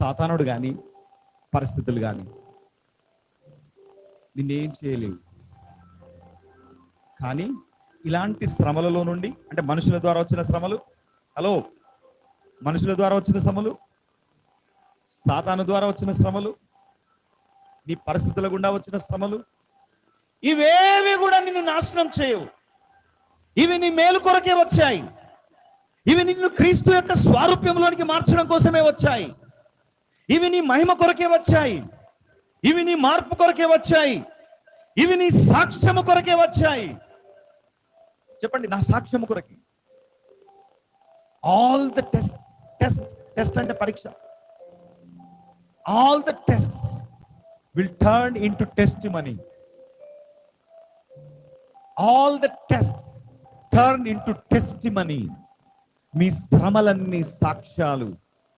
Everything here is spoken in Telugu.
సాతానుడు కానీ పరిస్థితులు కానీ నిన్నేం చేయలేవు. కానీ ఇలాంటి శ్రమలలో నుండి, అంటే మనుషుల ద్వారా వచ్చిన శ్రమలు, మనుషుల ద్వారా వచ్చిన శ్రమలు, సాతాను ద్వారా వచ్చిన శ్రమలు, నీ పరిస్థితుల గుండా వచ్చిన శ్రమలు, ఇవేవి కూడా నిన్ను నాశనం చేయవు. ఇవి నీ మేలు కొరకే వచ్చాయి. ఇవి నిన్ను క్రీస్తు యొక్క స్వారూప్యంలోనికి మార్చడం కోసమే వచ్చాయి. ఇవి నీ మహిమ కొరకే వచ్చాయి. ఇవి నీ మార్పు కొరకే వచ్చాయి. ఇవి నీ సాక్ష్యము కొరకే వచ్చాయి. చెప్పండి, నా సాక్ష్యము కొరకే. ఆల్ ద టెస్ట్ అంటే పరీక్ష. All the tests will turn into testimony. All the tests turn into testimony. మీ శ్రమలన్నీ సాక్ష్యాలు.